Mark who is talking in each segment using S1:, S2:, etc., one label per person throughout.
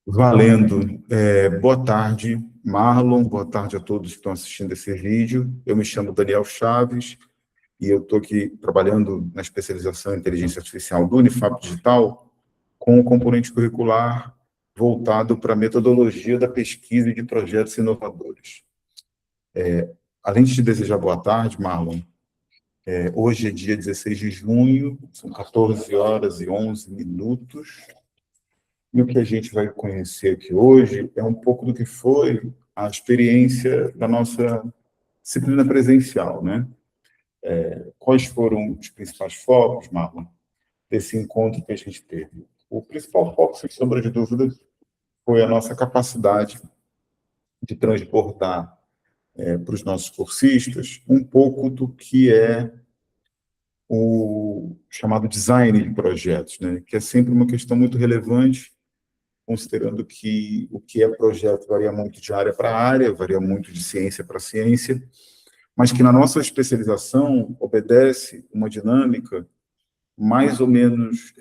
S1: Valendo. Boa tarde, Marlon. Boa tarde a todos que estão assistindo esse vídeo. Eu me chamo Daniel Chaves e eu estou aqui trabalhando na especialização em inteligência artificial do Unifap Digital com o componente curricular voltado para a metodologia da pesquisa e de projetos inovadores. Além de te desejar boa tarde, Marlon, hoje é dia 16 de junho, são 14 horas e 11 minutos. E o que a gente vai conhecer aqui hoje é um pouco do que foi a experiência da nossa disciplina presencial, né? Quais foram os principais focos, Marlon, desse encontro que a gente teve? O principal foco, sem sombra de dúvida, foi a nossa capacidade de transbordar para os nossos cursistas um pouco do que é o chamado design de projetos, né? Que é sempre uma questão muito relevante, considerando que o que é projeto varia muito de área para área, varia muito de ciência para ciência, mas que na nossa especialização obedece uma dinâmica mais ou menos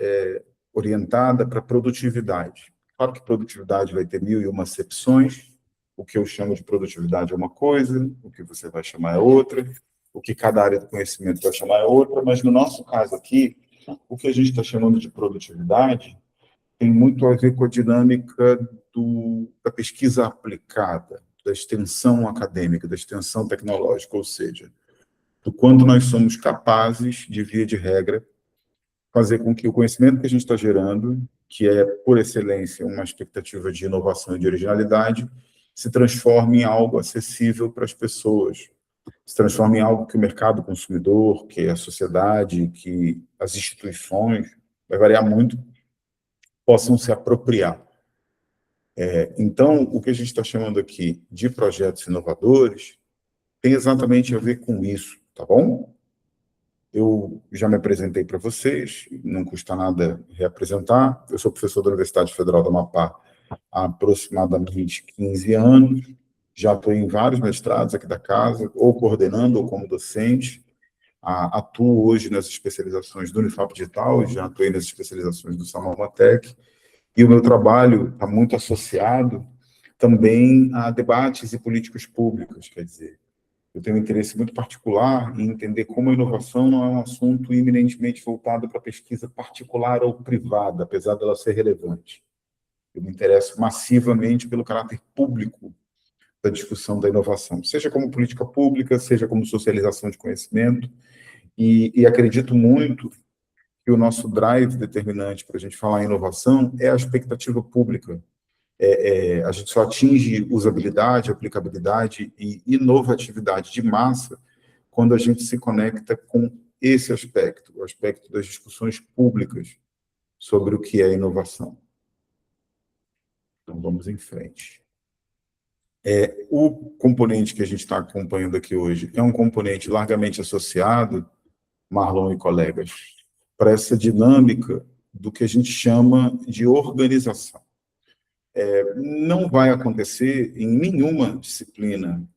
S1: orientada para produtividade. Claro que produtividade vai ter mil e uma acepções, o que eu chamo de produtividade é uma coisa, o que você vai chamar é outra, o que cada área do conhecimento vai chamar é outra, mas no nosso caso aqui, o que a gente está chamando de produtividade tem muito a ver com a dinâmica da pesquisa aplicada, da extensão acadêmica, da extensão tecnológica, ou seja, do quanto nós somos capazes, de via de regra, fazer com que o conhecimento que a gente está gerando, que é, por excelência, uma expectativa de inovação e de originalidade, se transforme em algo acessível para as pessoas, se transforme em algo que o mercado consumidor, que a sociedade, que as instituições, vai variar muito, possam se apropriar. Então, o que a gente está chamando aqui de projetos inovadores tem exatamente a ver com isso, tá bom? Eu já me apresentei para vocês, não custa nada reapresentar. Eu sou professor da Universidade Federal do Amapá há aproximadamente 15 anos. Já estou em vários mestrados aqui da casa, ou coordenando ou como docente. Atuo hoje nas especializações do Unifap Digital, já atuei nas especializações do Samomatec. E o meu trabalho está muito associado também a debates e políticas públicas, quer dizer, eu tenho um interesse muito particular em entender como a inovação não é um assunto eminentemente voltado para a pesquisa particular ou privada, apesar dela ser relevante. Eu me interesso massivamente pelo caráter público da discussão da inovação, seja como política pública, seja como socialização de conhecimento, e acredito muito que o nosso drive determinante para a gente falar em inovação é a expectativa pública. A gente só atinge usabilidade, aplicabilidade e inovatividade de massa quando a gente se conecta com esse aspecto, o aspecto das discussões públicas sobre o que é inovação. Então, vamos em frente. O componente que a gente está acompanhando aqui hoje é um componente largamente associado, Marlon e colegas, para essa dinâmica do que a gente chama de organização. Não vai acontecer em nenhuma disciplina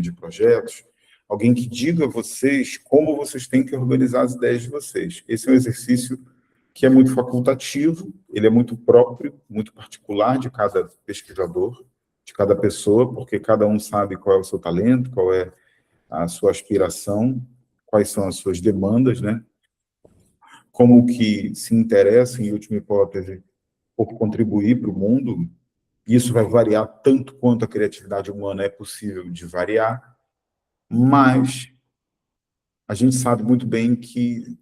S1: de projetos, alguém que diga a vocês como vocês têm que organizar as ideias de vocês. Esse é um exercício que é muito facultativo, ele é muito próprio, muito particular de cada pesquisador, de cada pessoa, porque cada um sabe qual é o seu talento, qual é a sua aspiração, quais são as suas demandas, né? Como que se interessa, em última hipótese, por contribuir para o mundo. Isso vai variar tanto quanto a criatividade humana é possível de variar, mas a gente sabe muito bem que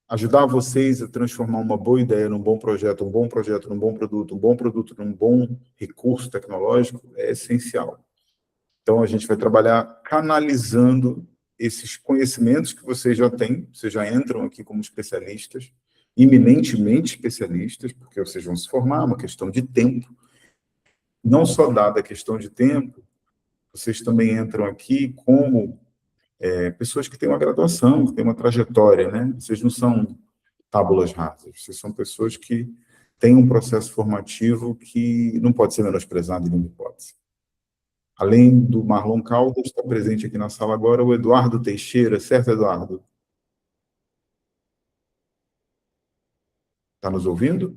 S1: ajudar vocês a transformar uma boa ideia num bom projeto num bom produto, um bom produto num bom recurso tecnológico é essencial. Então, a gente vai trabalhar canalizando esses conhecimentos que vocês já têm, vocês já entram aqui como especialistas, eminentemente especialistas, porque vocês vão se formar, é uma questão de tempo. Não só dada a questão de tempo, vocês também entram aqui como pessoas que têm uma graduação, que têm uma trajetória, né? Vocês não são tábulas rasas, vocês são pessoas que têm um processo formativo que não pode ser menosprezado em nenhuma hipótese. Além do Marlon Caldas, está presente aqui na sala agora o Eduardo Teixeira, certo, Eduardo? Está nos ouvindo?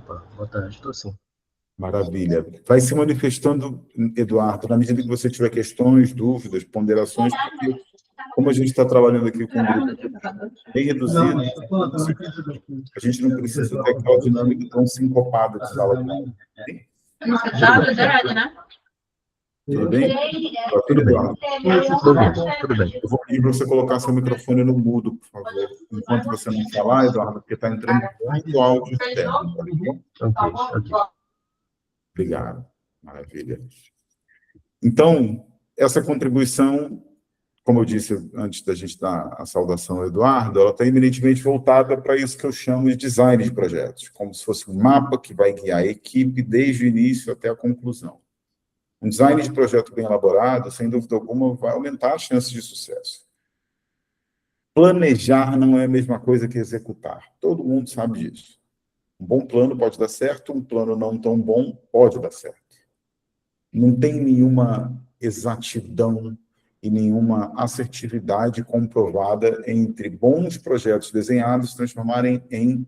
S2: Opa, boa tarde, estou sim.
S1: Maravilha. Vai se manifestando, Eduardo, na medida que você tiver questões, dúvidas, ponderações, porque como a gente está trabalhando aqui com um grupo bem reduzido, a gente não precisa ter aquela dinâmica tão sincopada de sala de aula. Tudo bem? Tá tudo bem.
S2: Tudo bem.
S1: Eu vou pedir para você colocar seu microfone no mudo, por favor, enquanto você não falar, Eduardo, porque está entrando muito áudio externo, tá bom?
S2: Ok.
S1: Obrigado. Maravilha. Então, essa contribuição, como eu disse antes da gente dar a saudação ao Eduardo, ela está eminentemente voltada para isso que eu chamo de design de projetos, como se fosse um mapa que vai guiar a equipe desde o início até a conclusão. Um design de projeto bem elaborado, sem dúvida alguma, vai aumentar as chances de sucesso. Planejar não é a mesma coisa que executar. Todo mundo sabe disso. Um bom plano pode dar certo, um plano não tão bom pode dar certo. Não tem nenhuma exatidão e nenhuma assertividade comprovada entre bons projetos desenhados se transformarem em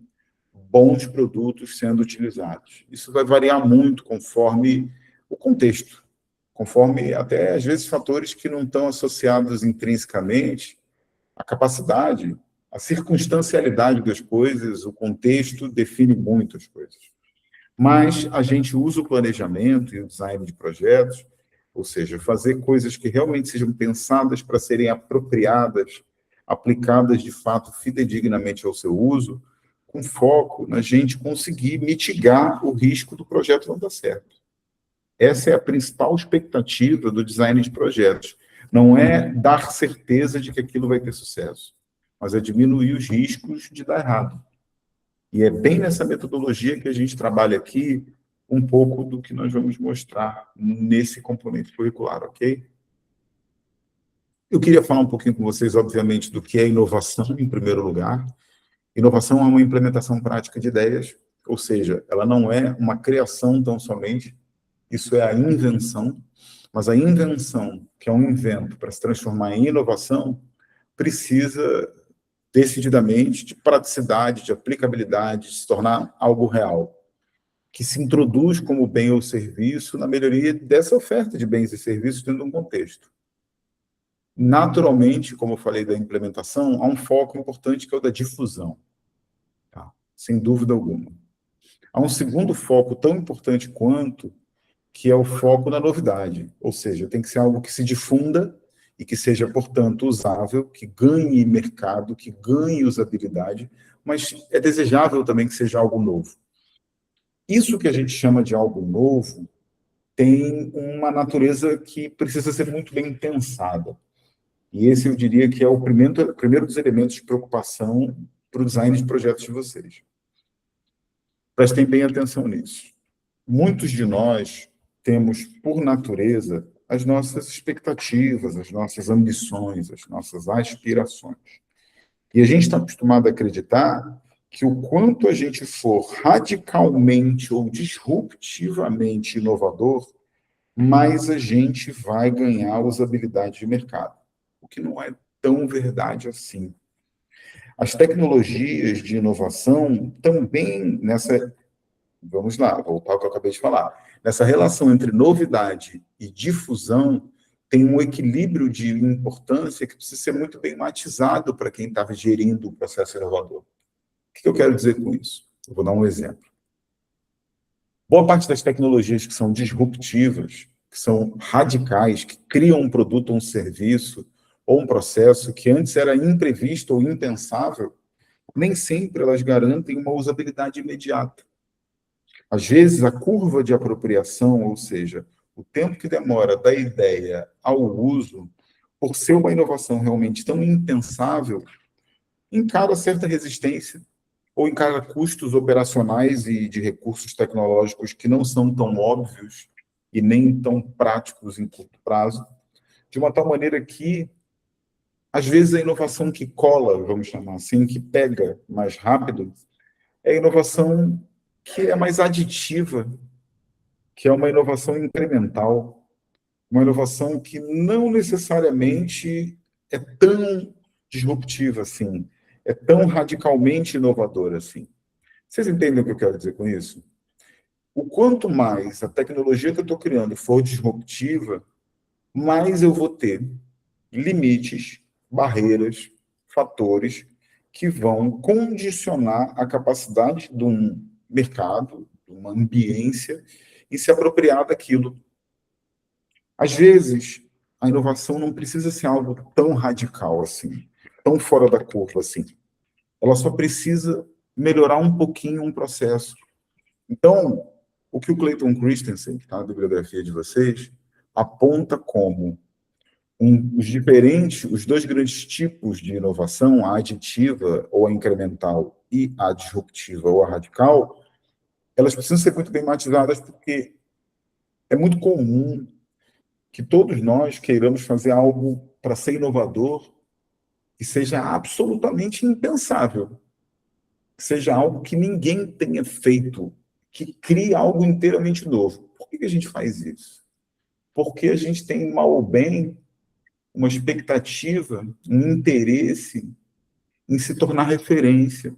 S1: bons produtos sendo utilizados. Isso vai variar muito conforme o contexto, conforme até, às vezes, fatores que não estão associados intrinsecamente à capacidade, à circunstancialidade das coisas, o contexto define muito as coisas. Mas a gente usa o planejamento e o design de projetos, ou seja, fazer coisas que realmente sejam pensadas para serem apropriadas, aplicadas de fato fidedignamente ao seu uso, com foco na gente conseguir mitigar o risco do projeto não dar certo. Essa é a principal expectativa do design de projetos. Não é dar certeza de que aquilo vai ter sucesso, mas é diminuir os riscos de dar errado. E é bem nessa metodologia que a gente trabalha aqui um pouco do que nós vamos mostrar nesse componente curricular, ok? Eu queria falar um pouquinho com vocês, obviamente, do que é inovação, em primeiro lugar. Inovação é uma implementação prática de ideias, ou seja, ela não é uma criação tão somente, isso é a invenção, mas a invenção, que é um invento para se transformar em inovação, precisa decididamente de praticidade, de aplicabilidade, de se tornar algo real, que se introduz como bem ou serviço na melhoria dessa oferta de bens e serviços dentro de um contexto. Naturalmente, como eu falei da implementação, há um foco importante que é o da difusão, tá? Sem dúvida alguma. Há um segundo foco tão importante quanto, que é o foco na novidade, ou seja, tem que ser algo que se difunda e que seja, portanto, usável, que ganhe mercado, que ganhe usabilidade, mas é desejável também que seja algo novo. Isso que a gente chama de algo novo tem uma natureza que precisa ser muito bem pensada. E esse, eu diria, que é o primeiro dos elementos de preocupação para o design de projetos de vocês. Prestem bem atenção nisso. Muitos de nós temos, por natureza, as nossas expectativas, as nossas ambições, as nossas aspirações. E a gente está acostumado a acreditar que o quanto a gente for radicalmente ou disruptivamente inovador, mais a gente vai ganhar usabilidade de mercado. O que não é tão verdade assim. As tecnologias de inovação também nessa... Vamos lá, voltar ao que eu acabei de falar. Nessa relação entre novidade e difusão, tem um equilíbrio de importância que precisa ser muito bem matizado para quem está gerindo o processo inovador. O que eu quero dizer com isso? Eu vou dar um exemplo. Boa parte das tecnologias que são disruptivas, que são radicais, que criam um produto ou um serviço ou um processo que antes era imprevisto ou impensável, nem sempre elas garantem uma usabilidade imediata. Às vezes, a curva de apropriação, ou seja, o tempo que demora da ideia ao uso, por ser uma inovação realmente tão impensável, encara certa resistência ou encara custos operacionais e de recursos tecnológicos que não são tão óbvios e nem tão práticos em curto prazo, de uma tal maneira que, às vezes, a inovação que cola, vamos chamar assim, que pega mais rápido, é a inovação que é mais aditiva, que é uma inovação incremental, uma inovação que não necessariamente é tão disruptiva assim, é tão radicalmente inovadora assim. Vocês entendem o que eu quero dizer com isso? o quanto mais a tecnologia que eu estou criando for disruptiva, mais eu vou ter limites, barreiras, fatores que vão condicionar a capacidade de um mercado, de uma ambiência, em se apropriar daquilo. Às vezes, a inovação não precisa ser algo tão radical assim, tão fora da curva assim. Ela só precisa melhorar um pouquinho um processo. Então, o que o Clayton Christensen, que está na bibliografia de vocês, aponta como os dois grandes tipos de inovação, a aditiva ou a incremental e a disruptiva ou a radical, elas precisam ser muito bem matizadas porque é muito comum que todos nós queiramos fazer algo para ser inovador que seja absolutamente impensável, que seja algo que ninguém tenha feito, que crie algo inteiramente novo. Por que a gente faz isso? Porque a gente tem, mal ou bem, uma expectativa, um interesse em se tornar referência.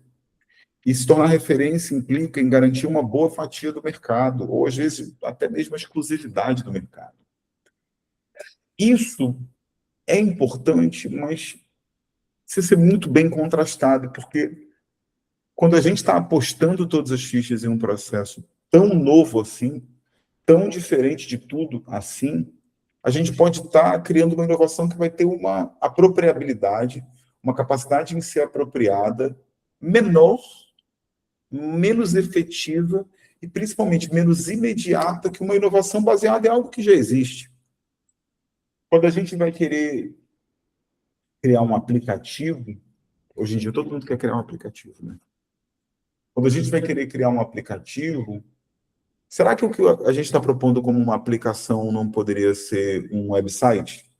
S1: E se tornar referência implica em garantir uma boa fatia do mercado, ou às vezes até mesmo a exclusividade do mercado. Isso é importante, mas precisa ser muito bem contrastado, porque quando a gente está apostando todas as fichas em um processo tão novo assim, tão diferente de tudo assim, a gente pode estar criando uma inovação que vai ter uma apropriabilidade, uma capacidade em ser apropriada menor, menos efetiva e principalmente menos imediata que uma inovação baseada em algo que já existe. Quando a gente vai querer criar um aplicativo, hoje em dia todo mundo quer criar um aplicativo, né? Quando a gente vai querer criar um aplicativo, será que o que a gente está propondo como uma aplicação não poderia ser um website?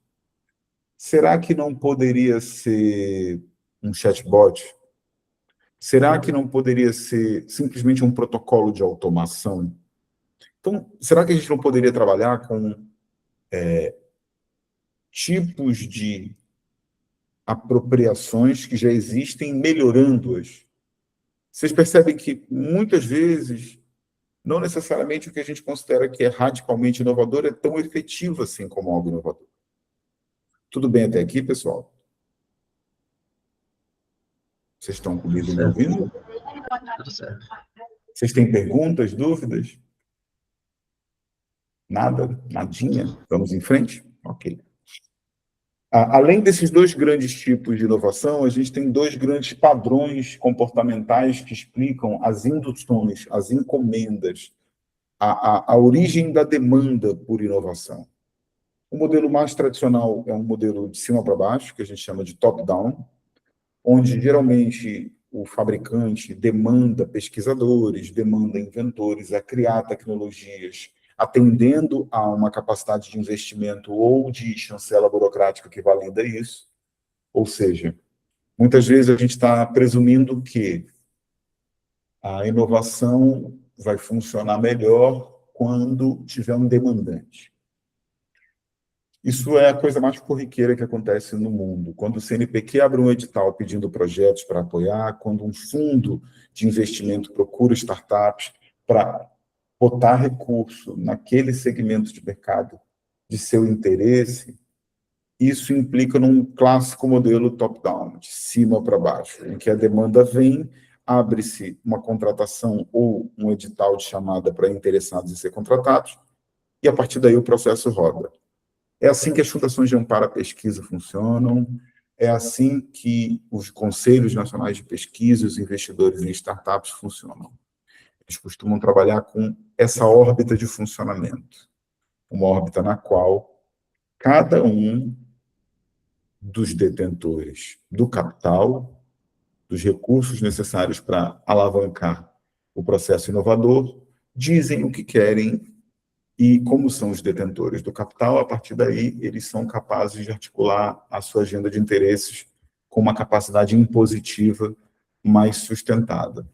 S1: Será que não poderia ser um chatbot? Será que não poderia ser simplesmente um protocolo de automação? Então, será que a gente não poderia trabalhar com tipos de apropriações que já existem, melhorando-as? Vocês percebem que, muitas vezes, não necessariamente o que a gente considera que é radicalmente inovador é tão efetivo assim como algo inovador. Tudo bem até aqui, pessoal? Vocês estão comigo me ouvindo?
S2: Tudo certo.
S1: Vocês têm perguntas, dúvidas? Nada? Nadinha? Vamos em frente? Ok. Além desses dois grandes tipos de inovação, a gente tem dois grandes padrões comportamentais que explicam as induções, as encomendas, a origem da demanda por inovação. O modelo mais tradicional é um modelo de cima para baixo, que a gente chama de top-down, onde geralmente o fabricante demanda pesquisadores, demanda inventores a criar tecnologias atendendo a uma capacidade de investimento ou de chancela burocrática que valida isso. Ou seja, muitas vezes a gente está presumindo que a inovação vai funcionar melhor quando tiver um demandante. Isso é a coisa mais corriqueira que acontece no mundo. Quando o CNPq abre um edital pedindo projetos para apoiar, quando um fundo de investimento procura startups para botar recurso naquele segmento de mercado de seu interesse, isso implica num clássico modelo top-down, de cima para baixo, em que a demanda vem, abre-se uma contratação ou um edital de chamada para interessados em ser contratados, e a partir daí o processo roda. É assim que as fundações de amparo à pesquisa funcionam, é assim que os conselhos nacionais de pesquisa, os investidores em startups funcionam. Eles costumam trabalhar com essa órbita de funcionamento, uma órbita na qual cada um dos detentores do capital, dos recursos necessários para alavancar o processo inovador, dizem o que querem e, como são os detentores do capital, a partir daí eles são capazes de articular a sua agenda de interesses com uma capacidade impositiva mais sustentada.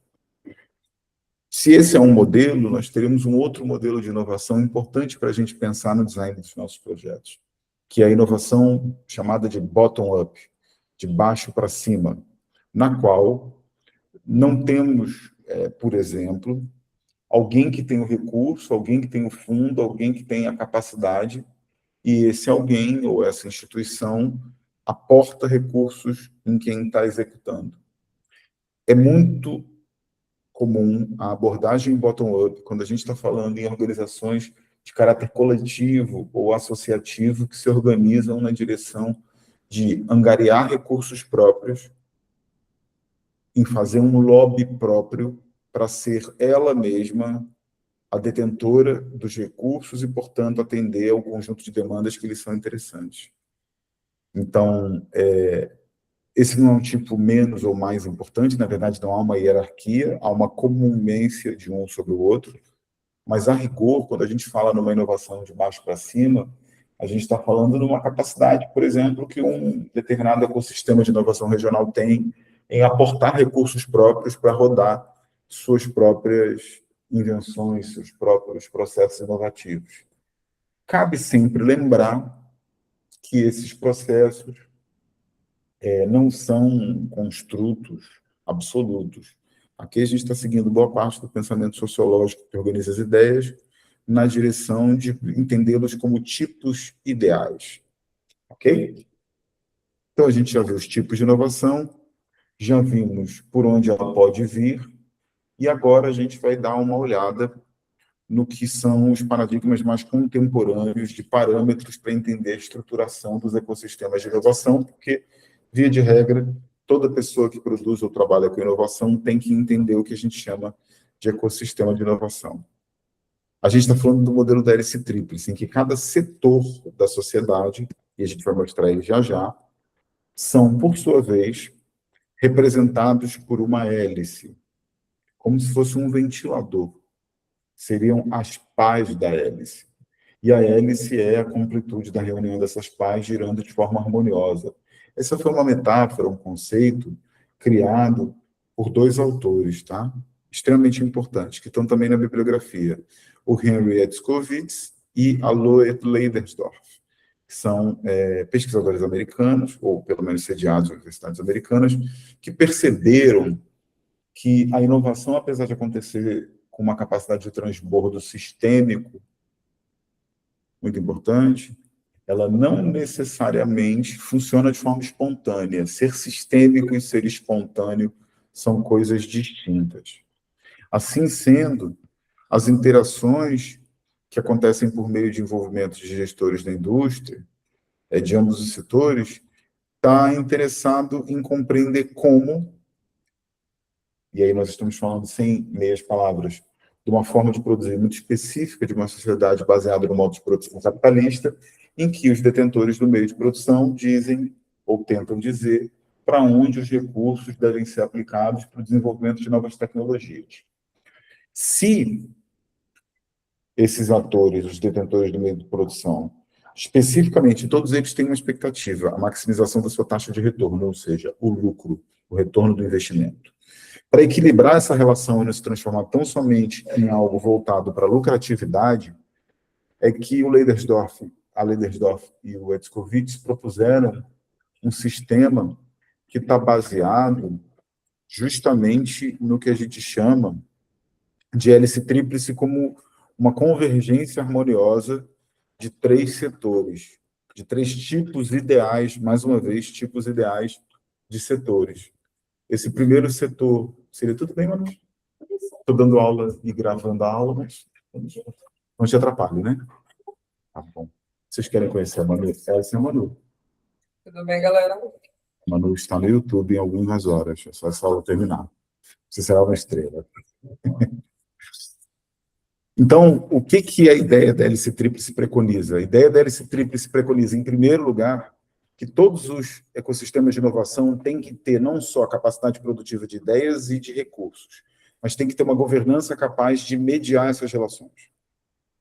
S1: Se esse é um modelo, nós teremos um outro modelo de inovação importante para a gente pensar no design dos nossos projetos, que é a inovação chamada de bottom-up, de baixo para cima, na qual não temos, por exemplo, alguém que tem o recurso, alguém que tem o fundo, alguém que tem a capacidade, e esse alguém ou essa instituição aporta recursos em quem está executando. É muito comum a abordagem bottom-up, quando a gente está falando em organizações de caráter coletivo ou associativo que se organizam na direção de angariar recursos próprios, em fazer um lobby próprio para ser ela mesma a detentora dos recursos e, portanto, atender ao conjunto de demandas que lhes são interessantes. Então, esse não é um tipo menos ou mais importante, na verdade, não há uma hierarquia, há uma comunência de um sobre o outro, mas, a rigor, quando a gente fala numa inovação de baixo para cima, a gente está falando numa capacidade, por exemplo, que um determinado ecossistema de inovação regional tem em aportar recursos próprios para rodar suas próprias invenções, seus próprios processos inovativos. Cabe sempre lembrar que esses processos não são construtos absolutos. Aqui a gente está seguindo boa parte do pensamento sociológico que organiza as ideias na direção de entendê-los como tipos ideais. Ok? Então, a gente já viu os tipos de inovação, já vimos por onde ela pode vir, e agora a gente vai dar uma olhada no que são os paradigmas mais contemporâneos de parâmetros para entender a estruturação dos ecossistemas de inovação, porque, via de regra, toda pessoa que produz ou trabalha com inovação tem que entender o que a gente chama de ecossistema de inovação. A gente está falando do modelo da hélice tríplice, em que cada setor da sociedade, e a gente vai mostrar ele já já, são, por sua vez, representados por uma hélice, como se fosse um ventilador. Seriam as pás da hélice. E a hélice é a completude da reunião dessas pás girando de forma harmoniosa. Essa foi uma metáfora, um conceito criado por dois autores, tá? Extremamente importantes, que estão também na bibliografia. O Henry Edskowitz e a Loet Leidersdorf, que são pesquisadores americanos, ou pelo menos sediados em universidades americanas, que perceberam que a inovação, apesar de acontecer com uma capacidade de transbordo sistêmico muito importante, ela não necessariamente funciona de forma espontânea. Ser sistêmico e ser espontâneo são coisas distintas. Assim sendo, as interações que acontecem por meio de envolvimento de gestores da indústria, de ambos os setores, está interessado em compreender como, e aí nós estamos falando sem meias palavras, de uma forma de produzir muito específica de uma sociedade baseada no modo de produção capitalista, em que os detentores do meio de produção dizem, ou tentam dizer, para onde os recursos devem ser aplicados para o desenvolvimento de novas tecnologias. Se esses atores, os detentores do meio de produção, especificamente, todos eles têm uma expectativa, a maximização da sua taxa de retorno, ou seja, o lucro, o retorno do investimento. Para equilibrar essa relação e não se transformar tão somente em algo voltado para a lucratividade, é que a Leidersdorf e o Edskowitz propuseram um sistema que está baseado justamente no que a gente chama de hélice tríplice como uma convergência harmoniosa de três setores, de três tipos ideais, mais uma vez, tipos ideais de setores. Esse primeiro setor seria tudo bem, Manu? Estou dando aula e gravando a aula, mas não te atrapalho, né? Tá bom. Vocês querem conhecer a Manu? Essa é a Manu.
S3: Tudo bem, galera?
S1: A Manu está no YouTube em algumas horas, é só essa aula terminar. Você será uma estrela. Então, o que a ideia da hélice tríplice preconiza? A ideia da hélice tríplice preconiza, em primeiro lugar, que todos os ecossistemas de inovação têm que ter não só a capacidade produtiva de ideias e de recursos, mas tem que ter uma governança capaz de mediar essas relações.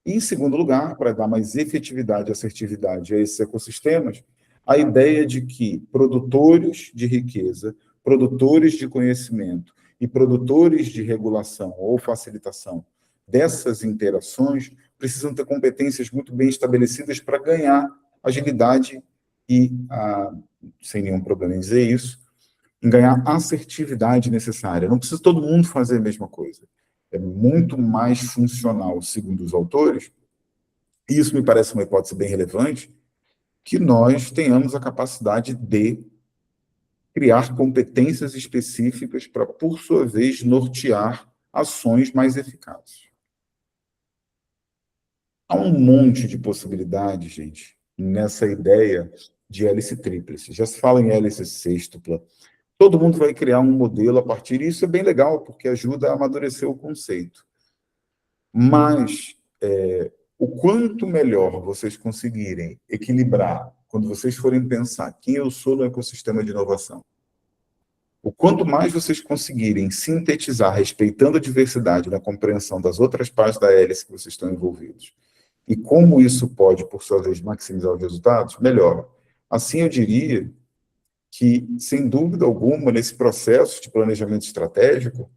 S1: E, em segundo lugar, para dar mais efetividade e assertividade a esses ecossistemas, a ideia de que produtores de riqueza, produtores de conhecimento e produtores de regulação ou facilitação dessas interações precisam ter competências muito bem estabelecidas para ganhar agilidade e, sem nenhum problema em dizer isso, em ganhar a assertividade necessária. Não precisa todo mundo fazer a mesma coisa. é muito mais funcional, segundo os autores, e isso me parece uma hipótese bem relevante, que nós tenhamos a capacidade de criar competências específicas para, por sua vez, nortear ações mais eficazes. Há um monte de possibilidades, gente, nessa ideia de hélice tríplice. Já se fala em hélice sextupla. Todo mundo vai criar um modelo a partir disso, é bem legal, porque ajuda a amadurecer o conceito. Mas o quanto melhor vocês conseguirem equilibrar, quando vocês forem pensar quem eu sou no ecossistema de inovação, o quanto mais vocês conseguirem sintetizar, respeitando a diversidade na compreensão das outras partes da hélice que vocês estão envolvidos, e como isso pode, por sua vez, maximizar os resultados, melhor. Assim, eu diria que, sem dúvida alguma, nesse processo de planejamento estratégico,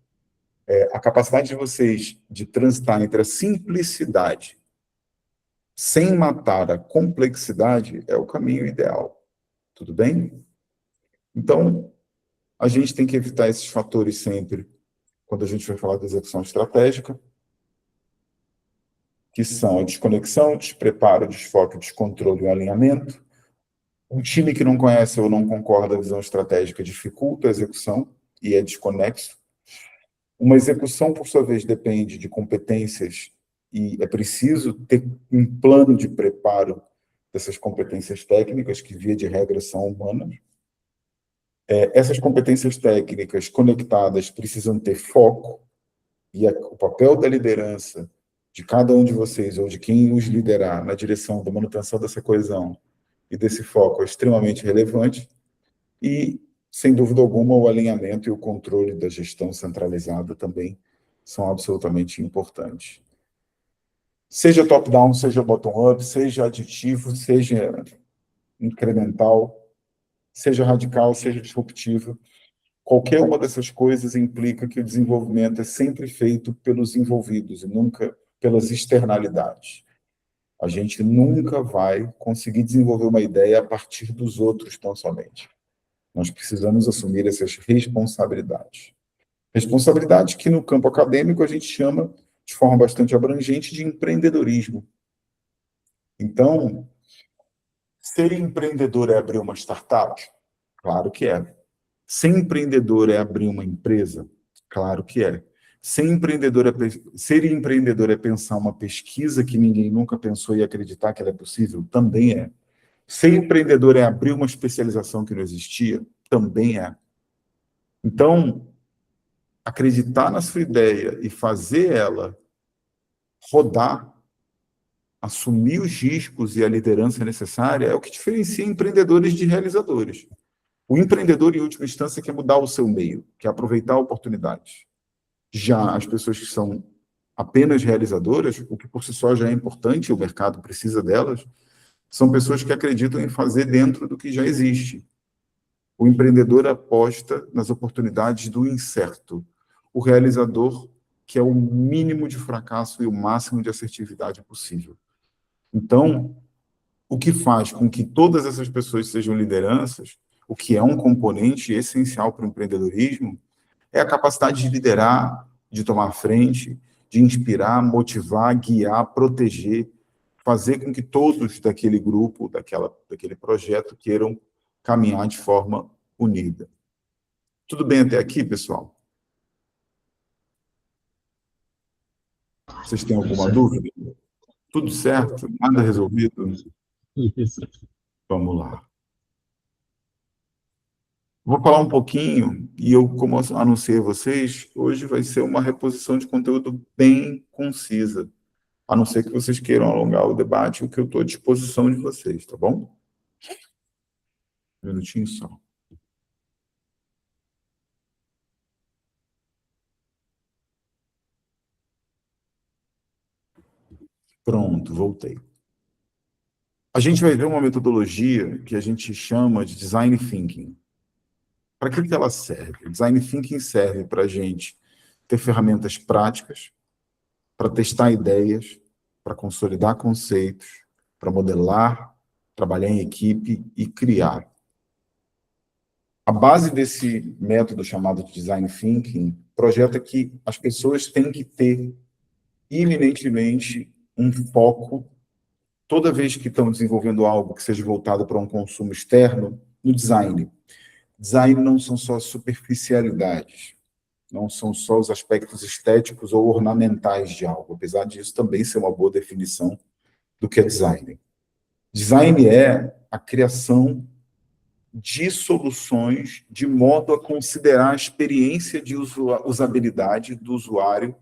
S1: a capacidade de vocês de transitar entre a simplicidade sem matar a complexidade é o caminho ideal. Tudo bem? Então, a gente tem que evitar esses fatores sempre quando a gente vai falar da execução estratégica, que são a desconexão, despreparo, desfoque, descontrole e o alinhamento. Um time que não conhece ou não concorda a visão estratégica dificulta a execução e é desconexo. Uma execução, por sua vez, depende de competências e é preciso ter um plano de preparo dessas competências técnicas, que, via de regra, são humanas. Essas competências técnicas conectadas precisam ter foco, e o papel da liderança de cada um de vocês, ou de quem os liderar, na direção da manutenção dessa coesão e desse foco é extremamente relevante, e, sem dúvida alguma, o alinhamento e o controle da gestão centralizada também são absolutamente importantes. Seja top-down, seja bottom-up, seja aditivo, seja incremental, seja radical, seja disruptivo, qualquer uma dessas coisas implica que o desenvolvimento é sempre feito pelos envolvidos e nunca pelas externalidades. A gente nunca vai conseguir desenvolver uma ideia a partir dos outros tão somente. Nós precisamos assumir essas responsabilidades. Responsabilidades que, no campo acadêmico, a gente chama, de forma bastante abrangente, de empreendedorismo. Então, ser empreendedor é abrir uma startup? Claro que é. Ser empreendedor é abrir uma empresa? Claro que é. Ser empreendedor é pensar uma pesquisa que ninguém nunca pensou e acreditar que ela é possível? Também é. Ser empreendedor é abrir uma especialização que não existia? Também é. Então, acreditar na sua ideia e fazer ela rodar, assumir os riscos e a liderança necessária é o que diferencia empreendedores de realizadores. O empreendedor, em última instância, quer mudar o seu meio, quer aproveitar oportunidades. Já as pessoas que são apenas realizadoras, o que por si só já é importante, o mercado precisa delas, são pessoas que acreditam em fazer dentro do que já existe. O empreendedor aposta nas oportunidades do incerto. O realizador quer o mínimo de fracasso e o máximo de assertividade possível. Então, o que faz com que todas essas pessoas sejam lideranças, o que é um componente essencial para o empreendedorismo, é a capacidade de liderar, de tomar frente, de inspirar, motivar, guiar, proteger, fazer com que todos daquele grupo, daquele projeto, queiram caminhar de forma unida. Tudo bem até aqui, pessoal? Vocês têm alguma dúvida? Tudo certo? Nada resolvido?
S2: Isso.
S1: Vamos lá. Vou falar um pouquinho, e eu, como anunciei a vocês, hoje vai ser uma reposição de conteúdo bem concisa, a não ser que vocês queiram alongar o debate, o que eu estou à disposição de vocês, tá bom? Um minutinho só. Pronto, voltei. A gente vai ver uma metodologia que a gente chama de Design Thinking. Para que ela serve? O Design Thinking serve para a gente ter ferramentas práticas, para testar ideias, para consolidar conceitos, para modelar, trabalhar em equipe e criar. A base desse método chamado de Design Thinking projeto é que as pessoas têm que ter, iminentemente, um foco, toda vez que estão desenvolvendo algo que seja voltado para um consumo externo, no design. Design não são só superficialidades, não são só os aspectos estéticos ou ornamentais de algo, apesar disso também ser uma boa definição do que é design. Design é a criação de soluções de modo a considerar a experiência de usabilidade do usuário,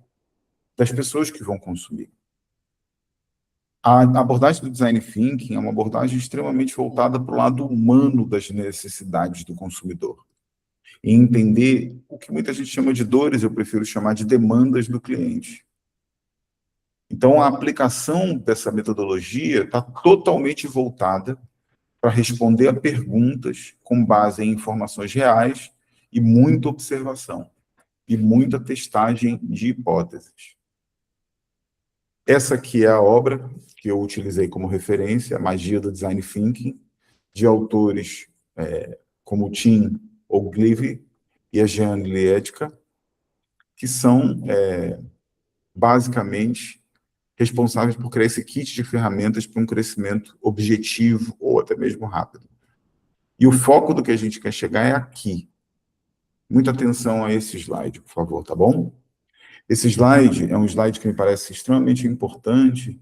S1: das pessoas que vão consumir. A abordagem do Design Thinking é uma abordagem extremamente voltada para o lado humano das necessidades do consumidor. E entender o que muita gente chama de dores, eu prefiro chamar de demandas do cliente. Então, a aplicação dessa metodologia está totalmente voltada para responder a perguntas com base em informações reais e muita observação e muita testagem de hipóteses. Essa aqui é a obra que eu utilizei como referência, a Magia do Design Thinking, de autores como Tim Ogilvy e a Jeanne Leedka, que são, basicamente, responsáveis por criar esse kit de ferramentas para um crescimento objetivo ou até mesmo rápido. E o foco do que a gente quer chegar é aqui. Muita atenção a esse slide, por favor, tá bom? Esse slide é um slide que me parece extremamente importante,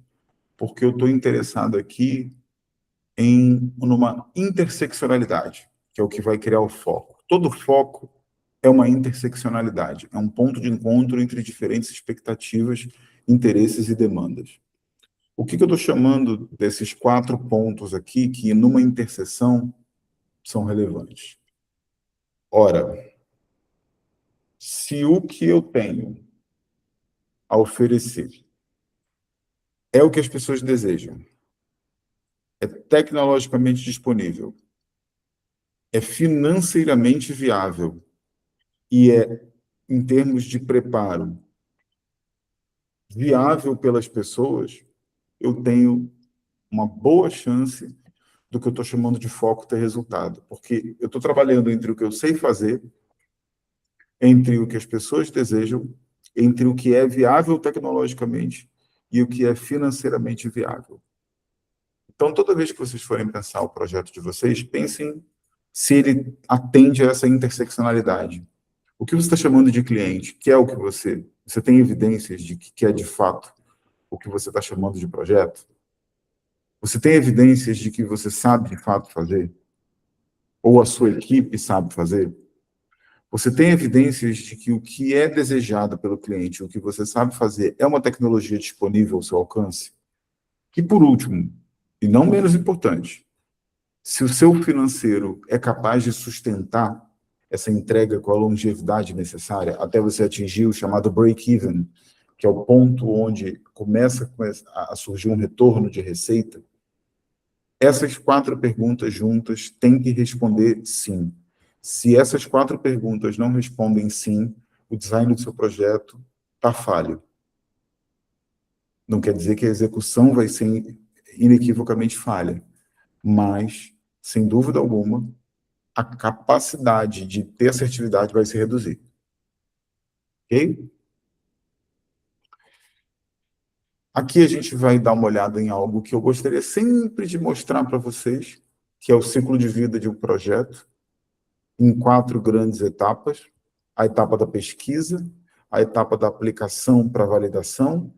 S1: porque eu estou interessado aqui numa interseccionalidade, que é o que vai criar o foco. Todo foco é uma interseccionalidade, é um ponto de encontro entre diferentes expectativas, interesses e demandas. O que eu estou chamando desses 4 pontos aqui, que numa interseção são relevantes? Ora, se o que eu tenho a oferecer é o que as pessoas desejam, é tecnologicamente disponível, é financeiramente viável e é, em termos de preparo, viável pelas pessoas, eu tenho uma boa chance do que eu estou chamando de foco ter resultado. Porque eu estou trabalhando entre o que eu sei fazer, entre o que as pessoas desejam, entre o que é viável tecnologicamente e o que é financeiramente viável. Então, toda vez que vocês forem pensar o projeto de vocês, pensem se ele atende a essa interseccionalidade. O que você está chamando de cliente, que é o que você tem evidências de que é de fato o que você está chamando de projeto? Você tem evidências de que você sabe de fato fazer? Ou a sua equipe sabe fazer? Você tem evidências de que o que é desejado pelo cliente, o que você sabe fazer, é uma tecnologia disponível ao seu alcance? E por último, e não menos importante, se o seu financeiro é capaz de sustentar essa entrega com a longevidade necessária até você atingir o chamado break-even, que é o ponto onde começa a surgir um retorno de receita, essas 4 perguntas juntas têm que responder sim. Se essas 4 perguntas não respondem sim, o design do seu projeto está falho. Não quer dizer que a execução vai ser inequivocamente falha, mas, sem dúvida alguma, a capacidade de ter assertividade vai se reduzir. Ok? Aqui a gente vai dar uma olhada em algo que eu gostaria sempre de mostrar para vocês, que é o ciclo de vida de um projeto, em 4 grandes etapas: a etapa da pesquisa, a etapa da aplicação para validação,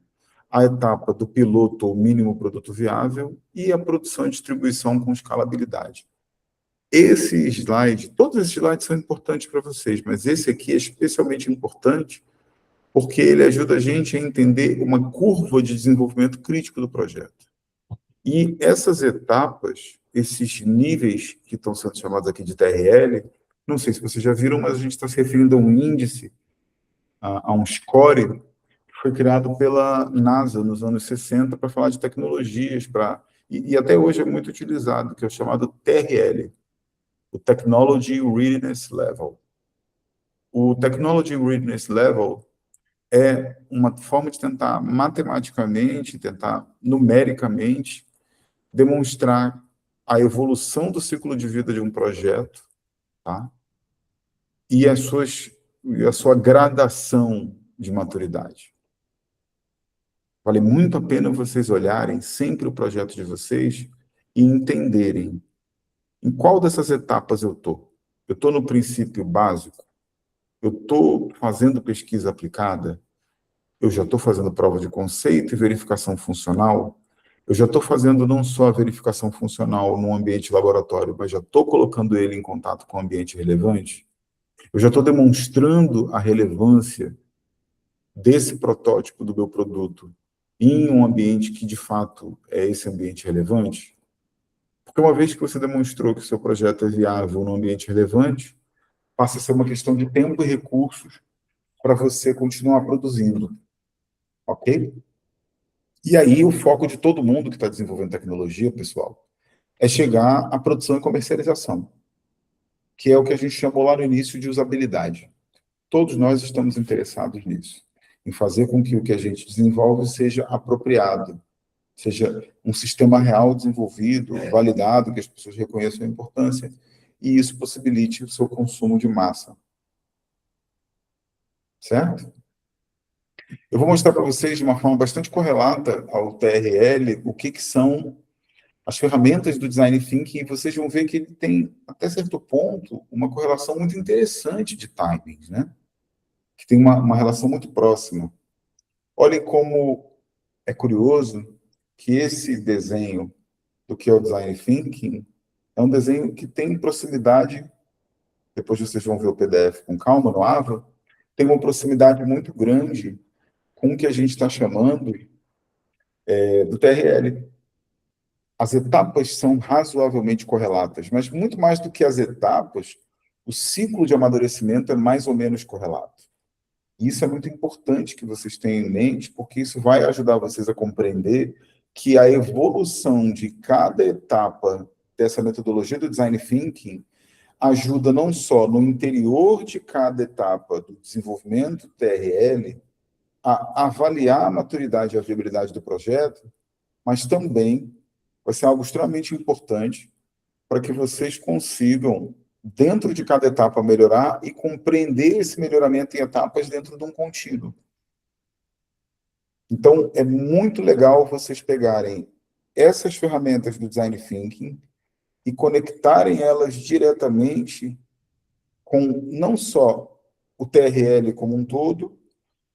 S1: a etapa do piloto ou mínimo produto viável e a produção e distribuição com escalabilidade. Esse slide, todos esses slides são importantes para vocês, mas esse aqui é especialmente importante porque ele ajuda a gente a entender uma curva de desenvolvimento crítico do projeto. E essas etapas, esses níveis que estão sendo chamados aqui de TRL, não sei se vocês já viram, mas a gente está se referindo a um índice, a um score, que foi criado pela NASA nos anos 60 para falar de tecnologias, e até hoje é muito utilizado, que é o chamado TRL, o Technology Readiness Level. O Technology Readiness Level é uma forma de tentar matematicamente, tentar numericamente demonstrar a evolução do ciclo de vida de um projeto, tá? E as suas e a sua gradação de maturidade. Vale muito a pena vocês olharem sempre o projeto de vocês e entenderem em qual dessas etapas eu estou. Eu estou no princípio básico? Eu estou fazendo pesquisa aplicada? Eu já estou fazendo prova de conceito e verificação funcional? Eu já estou fazendo não só a verificação funcional no ambiente laboratório, mas já estou colocando ele em contato com o ambiente relevante? Eu já estou demonstrando a relevância desse protótipo do meu produto em um ambiente que, de fato, é esse ambiente relevante? Porque uma vez que você demonstrou que o seu projeto é viável no ambiente relevante, passa a ser uma questão de tempo e recursos para você continuar produzindo, ok? E aí o foco de todo mundo que está desenvolvendo tecnologia, pessoal, é chegar à produção e comercialização, que é o que a gente chamou lá no início de usabilidade. Todos nós estamos interessados nisso, em fazer com que o que a gente desenvolve seja apropriado, seja um sistema real desenvolvido, validado, que as pessoas reconheçam a importância, e isso possibilite o seu consumo de massa. Certo? Eu vou mostrar para vocês, de uma forma bastante correlata ao TRL, o que são as ferramentas do Design Thinking, e vocês vão ver que ele tem, até certo ponto, uma correlação muito interessante de timings, né? Que tem uma relação muito próxima. Olhem como é curioso que esse desenho do que é o Design Thinking é um desenho que tem proximidade, depois vocês vão ver o PDF com calma no Ava, tem uma proximidade muito grande com o que a gente está chamando do TRL. As etapas são razoavelmente correlatas, mas muito mais do que as etapas, o ciclo de amadurecimento é mais ou menos correlato. E isso é muito importante que vocês tenham em mente, porque isso vai ajudar vocês a compreender que a evolução de cada etapa dessa metodologia do Design Thinking ajuda não só no interior de cada etapa do desenvolvimento do TRL a avaliar a maturidade e a viabilidade do projeto, mas também vai ser algo extremamente importante para que vocês consigam, dentro de cada etapa, melhorar e compreender esse melhoramento em etapas dentro de um contínuo. Então, é muito legal vocês pegarem essas ferramentas do Design Thinking e conectarem elas diretamente com não só o TRL como um todo,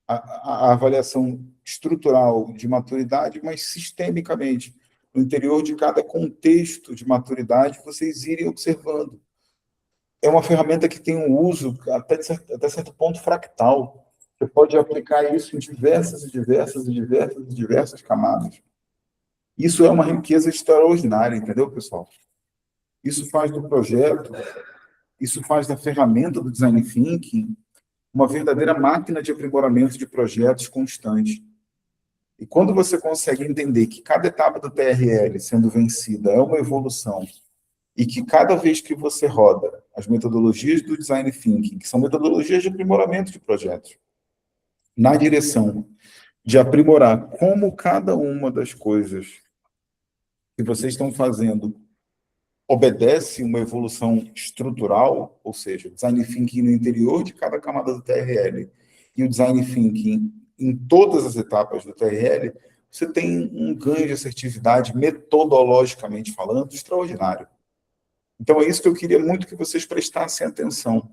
S1: a avaliação estrutural de maturidade, mas sistemicamente. No interior de cada contexto de maturidade, vocês irem observando. É uma ferramenta que tem um uso, até certo ponto, fractal. Você pode aplicar isso em diversas camadas. Isso é uma riqueza extraordinária, entendeu, pessoal? Isso faz do projeto, isso faz da ferramenta do Design Thinking uma verdadeira máquina de aprimoramento de projetos constante. E quando você consegue entender que cada etapa do TRL sendo vencida é uma evolução, e que cada vez que você roda as metodologias do Design Thinking, que são metodologias de aprimoramento de projetos, na direção de aprimorar como cada uma das coisas que vocês estão fazendo obedece uma evolução estrutural, ou seja, Design Thinking no interior de cada camada do TRL e o Design Thinking em todas as etapas do TRL, você tem um ganho de assertividade, metodologicamente falando, extraordinário. Então, é isso que eu queria muito que vocês prestassem atenção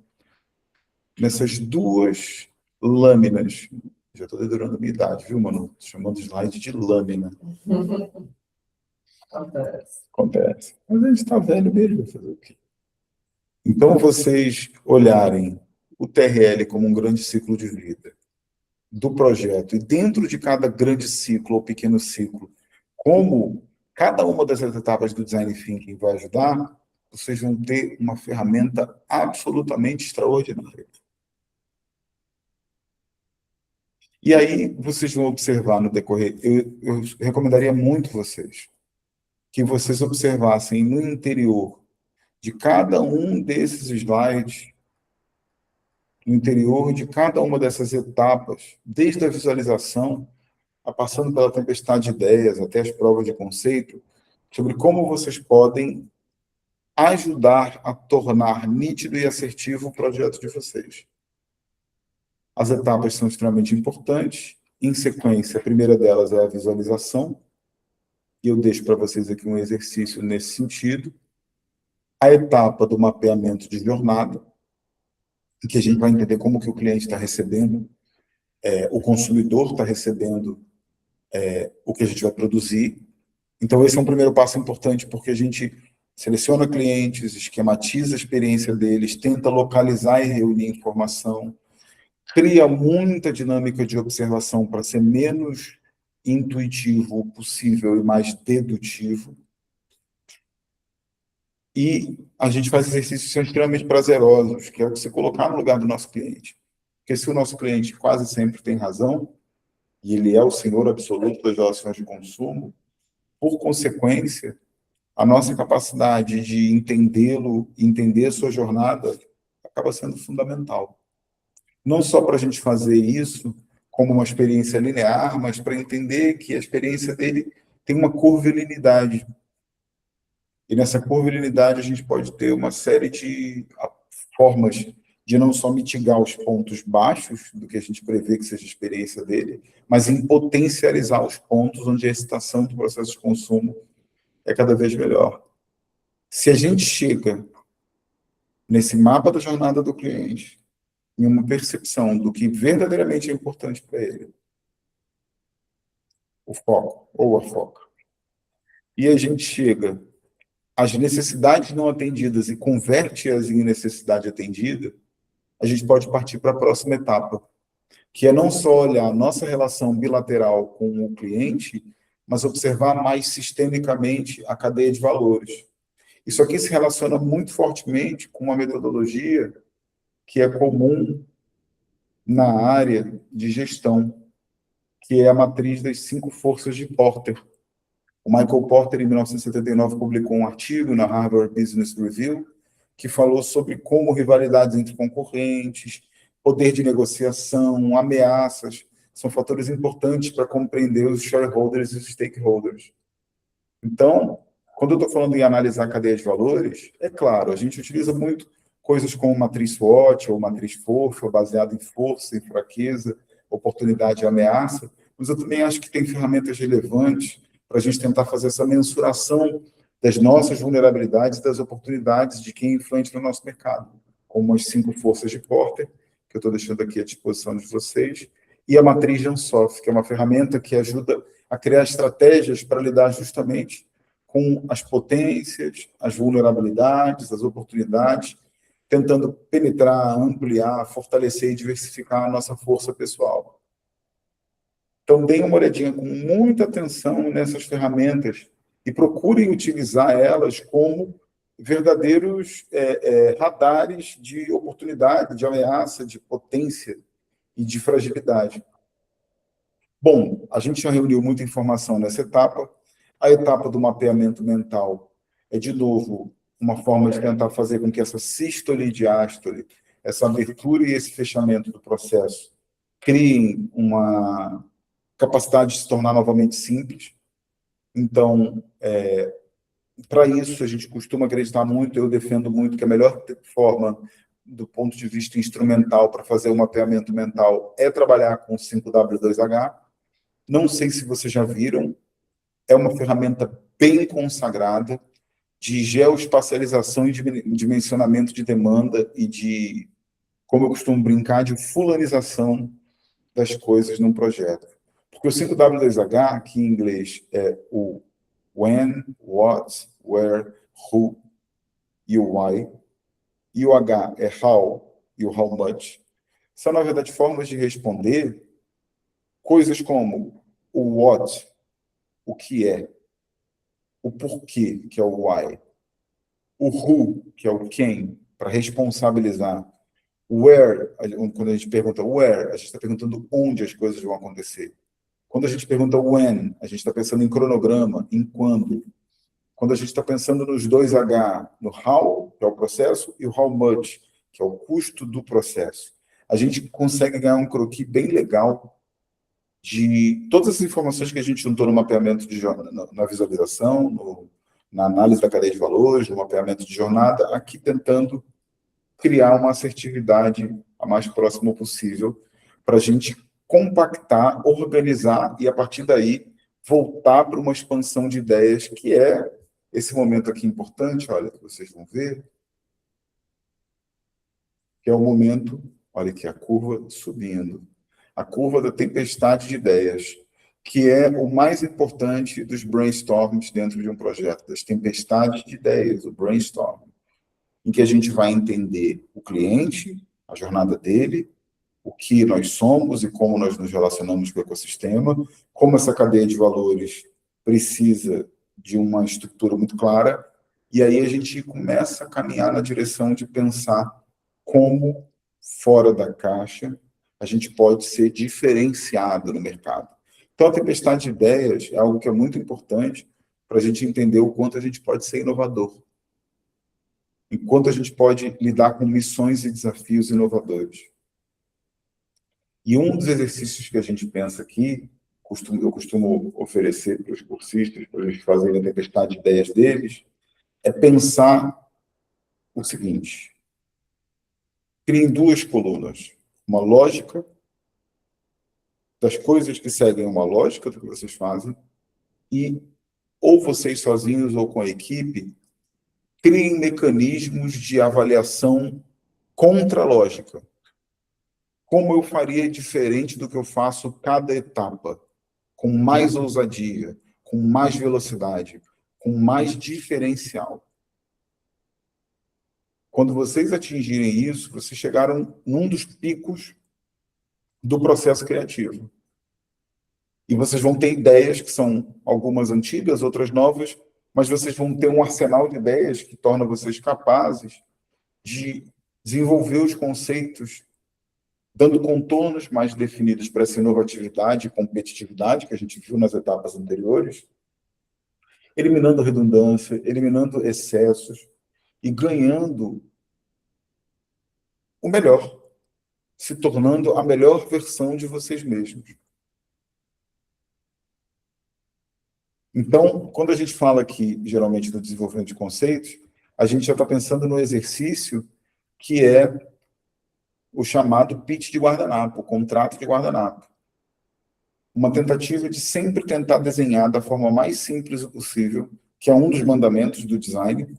S1: nessas duas lâminas. Já estou dedurando a minha idade, viu, mano? Chamando o slide de lâmina. Acontece. Mas a gente está velho mesmo, fazer o quê? Então, vocês olharem o TRL como um grande ciclo de vida do projeto, e dentro de cada grande ciclo ou pequeno ciclo, como cada uma dessas etapas do Design Thinking vai ajudar, vocês vão ter uma ferramenta absolutamente extraordinária. E aí, vocês vão observar no decorrer, eu recomendaria muito vocês, que vocês observassem no interior de cada um desses slides, no interior de cada uma dessas etapas, desde a visualização, passando pela tempestade de ideias, até as provas de conceito, sobre como vocês podem ajudar a tornar nítido e assertivo o projeto de vocês. As etapas são extremamente importantes. Em sequência, a primeira delas é a visualização, e eu deixo para vocês aqui um exercício nesse sentido. A etapa do mapeamento de jornada, em que a gente vai entender como que o cliente está recebendo, o consumidor está recebendo o que a gente vai produzir. Então, esse é um primeiro passo importante, porque a gente seleciona clientes, esquematiza a experiência deles, tenta localizar e reunir informação, cria muita dinâmica de observação para ser menos intuitivo possível e mais dedutivo. E a gente faz exercícios que são extremamente prazerosos, que é você colocar no lugar do nosso cliente. Porque se o nosso cliente quase sempre tem razão, e ele é o senhor absoluto das relações de consumo, por consequência, a nossa capacidade de entendê-lo, entender a sua jornada, acaba sendo fundamental. Não só para a gente fazer isso como uma experiência linear, mas para entender que a experiência dele tem uma curvilinidade. E nessa curvilinidade a gente pode ter uma série de formas de não só mitigar os pontos baixos do que a gente prevê que seja a experiência dele, mas em potencializar os pontos onde a excitação do processo de consumo é cada vez melhor. Se a gente chega nesse mapa da jornada do cliente, em uma percepção do que verdadeiramente é importante para ele, o foco ou a foca, e a gente chega às necessidades não atendidas e converte-as em necessidade atendida, a gente pode partir para a próxima etapa, que é não só olhar a nossa relação bilateral com o cliente, mas observar mais sistemicamente a cadeia de valores. Isso aqui se relaciona muito fortemente com uma metodologia que é comum na área de gestão, que é a matriz das 5 forças de Porter. O Michael Porter, em 1979, publicou um artigo na Harvard Business Review que falou sobre como rivalidades entre concorrentes, poder de negociação, ameaças, são fatores importantes para compreender os shareholders e os stakeholders. Então, quando eu estou falando em analisar a cadeia de valores, é claro, a gente utiliza muito coisas como matriz SWOT ou matriz FOFA, baseado em força, em fraqueza, oportunidade e ameaça, mas eu também acho que tem ferramentas relevantes para a gente tentar fazer essa mensuração das nossas vulnerabilidades e das oportunidades de quem é influente no nosso mercado, como as 5 forças de Porter, que eu estou deixando aqui à disposição de vocês, e a matriz Jansoff, que é uma ferramenta que ajuda a criar estratégias para lidar justamente com as potências, as vulnerabilidades, as oportunidades, tentando penetrar, ampliar, fortalecer e diversificar a nossa força pessoal. Então, deem uma olhadinha com muita atenção nessas ferramentas e procurem utilizar elas como verdadeiros radares de oportunidade, de ameaça, de potência e de fragilidade. Bom, a gente já reuniu muita informação nessa etapa. A etapa do mapeamento mental é, de novo, uma forma de tentar fazer com que essa sístole e diástole, essa abertura e esse fechamento do processo, criem uma capacidade de se tornar novamente simples. Então, para isso, a gente costuma acreditar muito, eu defendo muito que a melhor forma, do ponto de vista instrumental, para fazer o mapeamento mental é trabalhar com 5W2H. Não sei se vocês já viram, é uma ferramenta bem consagrada de geoespacialização e de dimensionamento de demanda e de, como eu costumo brincar, de fulanização das coisas num projeto. Porque o 5W2H, que em inglês é o when, what, where, who e o why, e o H é how e o how much, são, na verdade, formas de responder coisas como o what, o que é, o porquê, que é o why, o who, que é o quem, para responsabilizar, o where, quando a gente pergunta where, a gente está perguntando onde as coisas vão acontecer. Quando a gente pergunta when, a gente está pensando em cronograma, em quando. Quando a gente está pensando nos 2H, no how, que é o processo, e o how much, que é o custo do processo, a gente consegue ganhar um croquis bem legal de todas as informações que a gente juntou no mapeamento de jornada, na visualização, na análise da cadeia de valores, no mapeamento de jornada, aqui tentando criar uma assertividade a mais próxima possível, para a gente compactar, organizar e, a partir daí, voltar para uma expansão de ideias, que é esse momento aqui importante, olha, que vocês vão ver, que é o momento, olha aqui, a curva subindo, a curva da tempestade de ideias, que é o mais importante dos brainstorms dentro de um projeto, das tempestades de ideias, o brainstorm, em que a gente vai entender o cliente, a jornada dele, o que nós somos e como nós nos relacionamos com o ecossistema, como essa cadeia de valores precisa de uma estrutura muito clara, e aí a gente começa a caminhar na direção de pensar como, fora da caixa, a gente pode ser diferenciado no mercado. Então, a tempestade de ideias é algo que é muito importante para a gente entender o quanto a gente pode ser inovador, enquanto a gente pode lidar com missões e desafios inovadores. E um dos exercícios que a gente pensa aqui, eu costumo oferecer para os cursistas, para eles fazerem a tempestade de ideias deles, é pensar o seguinte: criem duas colunas, uma lógica das coisas que seguem uma lógica do que vocês fazem, e ou vocês sozinhos ou com a equipe, criem mecanismos de avaliação contra a lógica. Como eu faria diferente do que eu faço cada etapa, com mais ousadia, com mais velocidade, com mais diferencial. Quando vocês atingirem isso, vocês chegaram num dos picos do processo criativo. E vocês vão ter ideias que são algumas antigas, outras novas, mas vocês vão ter um arsenal de ideias que torna vocês capazes de desenvolver os conceitos, dando contornos mais definidos para essa inovatividade e competitividade que a gente viu nas etapas anteriores, eliminando redundância, eliminando excessos e ganhando o melhor, se tornando a melhor versão de vocês mesmos. Então, quando a gente fala aqui, geralmente, do desenvolvimento de conceitos, a gente já está pensando no exercício que é o chamado pitch de guardanapo, o contrato de guardanapo. Uma tentativa de sempre tentar desenhar da forma mais simples possível, que é um dos mandamentos do design,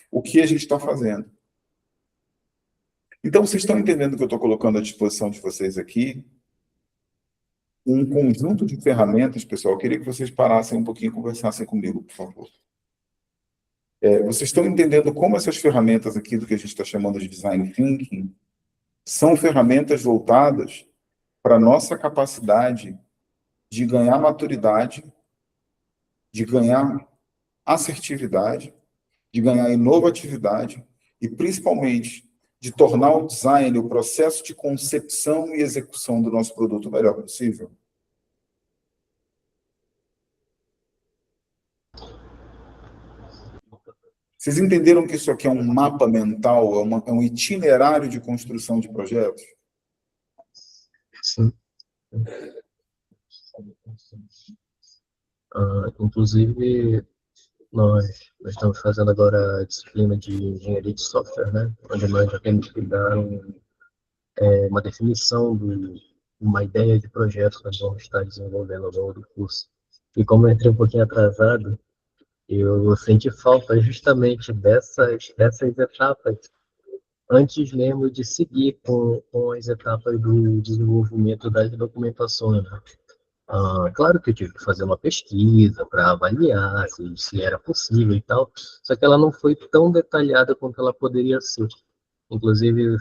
S1: o que a gente está fazendo. Então, vocês estão entendendo que eu estou colocando à disposição de vocês aqui um conjunto de ferramentas, pessoal. Eu queria que vocês parassem um pouquinho e conversassem comigo, por favor. Vocês estão entendendo como essas ferramentas aqui, do que a gente está chamando de design thinking, são ferramentas voltadas para a nossa capacidade de ganhar maturidade, de ganhar assertividade, de ganhar inovatividade e, principalmente, de tornar o design, o processo de concepção e execução do nosso produto o melhor possível. Vocês entenderam que isso aqui é um mapa mental, é um itinerário de construção de projetos?
S2: Sim. Inclusive, nós estamos fazendo agora a disciplina de engenharia de software, né? Onde nós já temos que dar uma definição de uma ideia de projeto que nós vamos estar desenvolvendo ao longo do curso. E como eu entrei um pouquinho atrasado, eu senti falta justamente dessas etapas antes mesmo de seguir com as etapas do desenvolvimento das documentações, né? Claro que eu tive que fazer uma pesquisa para avaliar se era possível e tal, só que ela não foi tão detalhada quanto ela poderia ser. Inclusive,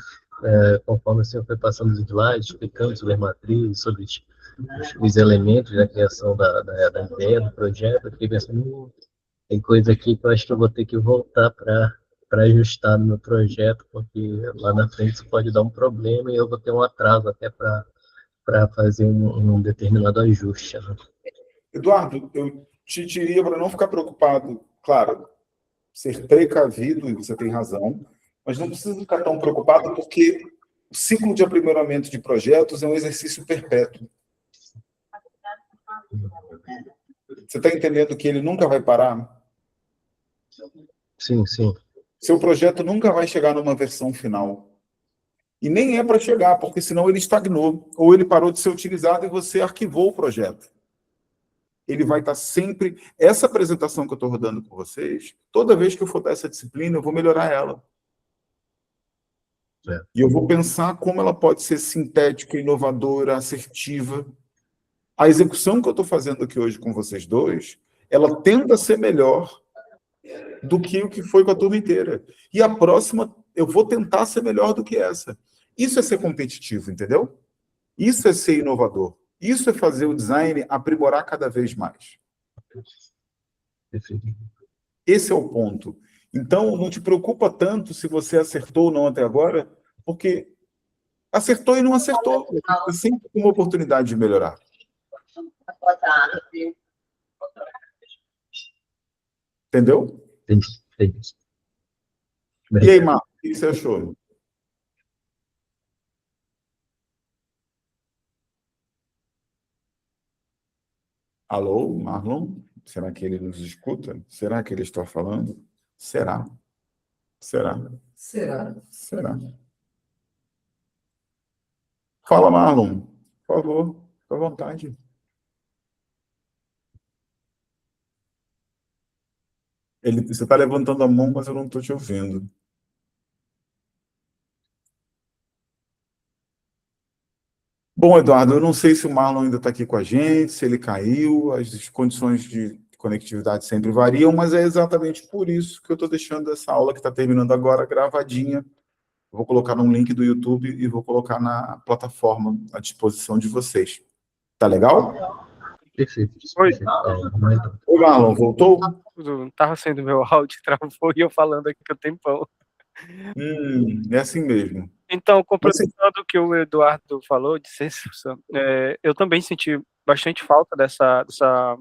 S2: conforme o senhor foi passando os slides, explicando sobre as matrizes, sobre os elementos da criação da ideia do projeto, eu fiquei pensando, tem coisa aqui que eu acho que eu vou ter que voltar para ajustar no meu projeto, porque lá na frente isso pode dar um problema e eu vou ter um atraso até para fazer um determinado ajuste, né?
S1: Eduardo, eu te diria para não ficar preocupado, claro, ser precavido, e você tem razão, mas não precisa ficar tão preocupado, porque o ciclo de aprimoramento de projetos é um exercício perpétuo. Você está entendendo que ele nunca vai parar?
S2: Sim, sim.
S1: Seu projeto nunca vai chegar numa versão final. E nem é para chegar, porque senão ele estagnou, ou ele parou de ser utilizado e você arquivou o projeto. Ele vai estar sempre... Essa apresentação que eu estou rodando com vocês, toda vez que eu for dar essa disciplina, eu vou melhorar ela. E eu vou pensar como ela pode ser sintética, inovadora, assertiva. A execução que eu estou fazendo aqui hoje com vocês dois, ela tende a ser melhor do que o que foi com a turma inteira. E a próxima, eu vou tentar ser melhor do que essa. Isso é ser competitivo, entendeu? Isso é ser inovador. Isso é fazer o design aprimorar cada vez mais.
S2: Perfeito.
S1: Esse é o ponto. Então, não te preocupa tanto se você acertou ou não até agora, porque acertou e não acertou. É sempre uma oportunidade de melhorar. Entendeu?
S2: Entendi.
S1: E aí, Marcos, o que você achou? Alô, Marlon? Será que ele nos escuta? Será que ele está falando? Será? Será?
S3: Será?
S1: Será? Fala, Marlon. Por favor, fica à vontade. Você está levantando a mão, mas eu não estou te ouvindo. Bom, Eduardo, eu não sei se o Marlon ainda está aqui com a gente, se ele caiu, as condições de conectividade sempre variam, mas é exatamente por isso que eu estou deixando essa aula que está terminando agora gravadinha. Eu vou colocar num link do YouTube e vou colocar na plataforma à disposição de vocês. Tá legal?
S2: Perfeito.
S4: Oi.
S1: Ô, Marlon, voltou?
S4: Não estava sendo meu áudio, travou e eu falando aqui o tempão.
S1: É assim mesmo.
S4: Então, complementando o que o Eduardo falou de ciência, eu também senti bastante falta dessa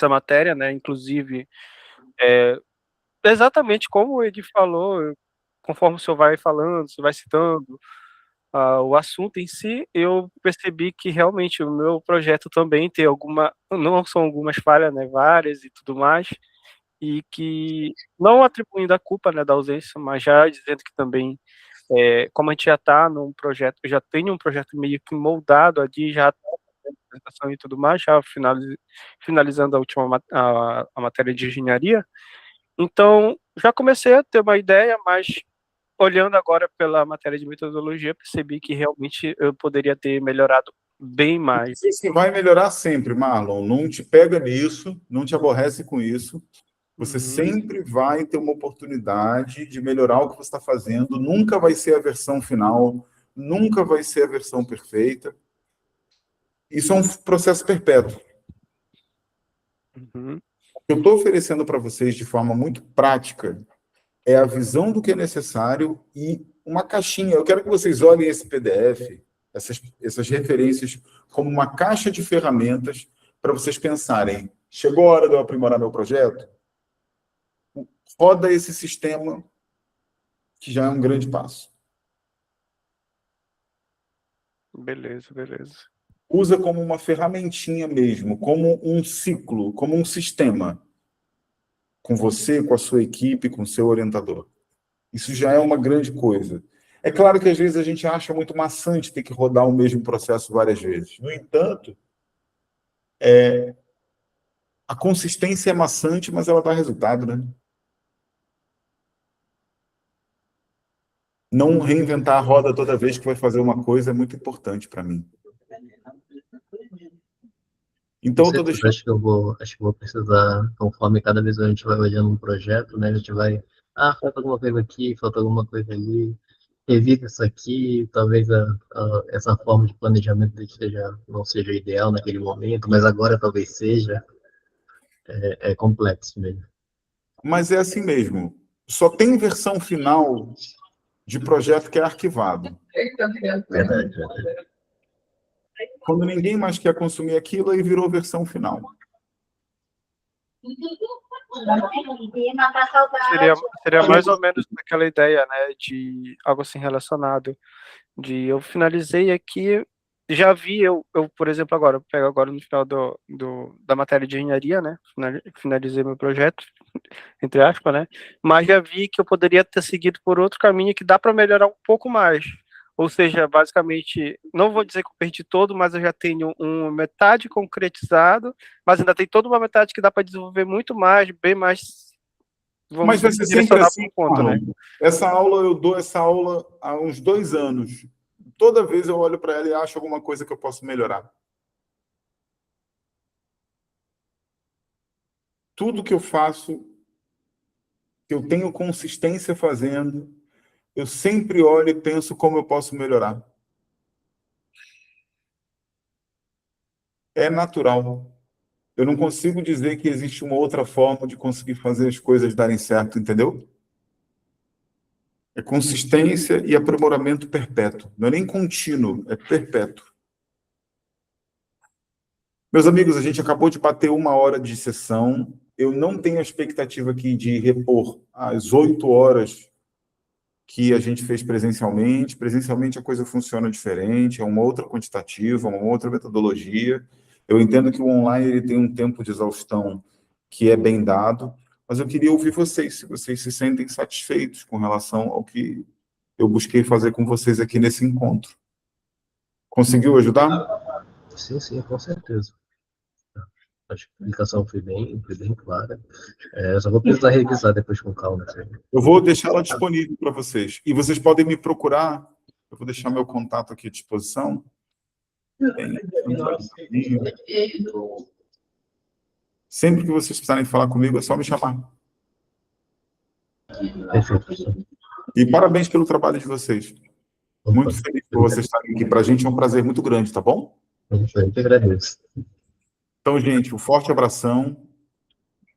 S4: matéria, né? Inclusive, exatamente como o Edi falou, conforme o senhor vai falando, você vai citando o assunto em si, eu percebi que realmente o meu projeto também tem não são algumas falhas, né? Várias e tudo mais, e que não atribuindo a culpa, né, da ausência, mas já dizendo que também, como a gente já está num projeto, já tem um projeto meio que moldado ali, já está fazendo apresentação e tudo mais, já finalizando a matéria de engenharia, então já comecei a ter uma ideia, mas olhando agora pela matéria de metodologia, percebi que realmente eu poderia ter melhorado bem mais.
S1: Você vai melhorar sempre, Marlon. Não te pega nisso, não te aborrece com isso. Você sempre vai ter uma oportunidade de melhorar o que você está fazendo. Nunca vai ser a versão final, nunca vai ser a versão perfeita. Isso é um processo perpétuo. O que eu estou oferecendo para vocês de forma muito prática é a visão do que é necessário e uma caixinha. Eu quero que vocês olhem esse PDF, essas referências, como uma caixa de ferramentas para vocês pensarem, chegou a hora de eu aprimorar meu projeto? Roda esse sistema, que já é um grande passo.
S4: Beleza.
S1: Usa como uma ferramentinha mesmo, como um ciclo, como um sistema, com você, com a sua equipe, com o seu orientador. Isso já é uma grande coisa. É claro que às vezes a gente acha muito maçante ter que rodar o mesmo processo várias vezes. No entanto, a consistência é maçante, mas ela dá resultado, né? Não reinventar a roda toda vez que vai fazer uma coisa é muito importante para mim. Então, eu tô deixando...
S2: acho que eu vou precisar, conforme cada vez a gente vai olhando um projeto, né? A gente vai, falta alguma coisa aqui, falta alguma coisa ali, evita isso aqui, talvez essa forma de planejamento não seja ideal naquele momento, mas agora talvez seja. É complexo mesmo.
S1: Mas é assim mesmo. Só tem versão final de projeto que é arquivado.
S2: Verdade.
S1: Quando ninguém mais quer consumir aquilo, aí virou versão final.
S4: Seria mais ou menos aquela ideia, né, de algo assim relacionado, de eu finalizei aqui, já vi, eu por exemplo, eu pego agora no final da matéria de engenharia, né, finalizei meu projeto, entre aspas, né, mas já vi que eu poderia ter seguido por outro caminho que dá para melhorar um pouco mais, Ou seja, basicamente, não vou dizer que eu perdi todo, mas eu já tenho metade concretizado, mas ainda tem toda uma metade que dá para desenvolver muito mais, bem mais.
S1: Mas vai ser sempre
S4: direcionar
S1: assim,
S4: pro ponto, né?
S1: Marlon. Essa aula, eu dou essa aula há uns 2 anos. Toda vez eu olho para ela e acho alguma coisa que eu posso melhorar. Tudo que eu faço, que eu tenho consistência fazendo, eu sempre olho e penso como eu posso melhorar. É natural. Eu não consigo dizer que existe uma outra forma de conseguir fazer as coisas darem certo, entendeu? É consistência e aprimoramento perpétuo. Não é nem contínuo, é perpétuo. Meus amigos, a gente acabou de bater 1 hora de sessão. Eu não tenho a expectativa aqui de repor as 8 horas que a gente fez presencialmente. Presencialmente a coisa funciona diferente, é uma outra quantitativa, uma outra metodologia. Eu entendo que o online ele tem um tempo de exaustão que é bem dado, mas eu queria ouvir vocês, se vocês se sentem satisfeitos com relação ao que eu busquei fazer com vocês aqui nesse encontro. Conseguiu ajudar?
S2: Sim, com certeza. A explicação foi bem clara. Só vou precisar revisar depois com calma.
S1: Eu vou deixar ela disponível para vocês. E vocês podem me procurar. Eu vou deixar meu contato aqui à disposição. Sempre que vocês precisarem falar comigo, é só me chamar.
S2: Perfeito.
S1: E parabéns pelo trabalho de vocês. Muito feliz por vocês estarem aqui. Para a gente é um prazer muito grande, tá bom?
S2: Eu te agradeço.
S1: Então, gente, um forte abração.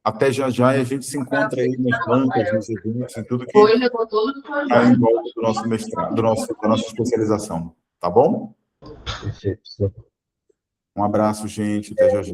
S1: Até já já, e a gente se encontra aí nas bancas, nos eventos, em tudo que está em volta do nosso mestrado, da nossa especialização. Tá bom?
S2: Perfeito.
S1: Um abraço, gente. Até já já.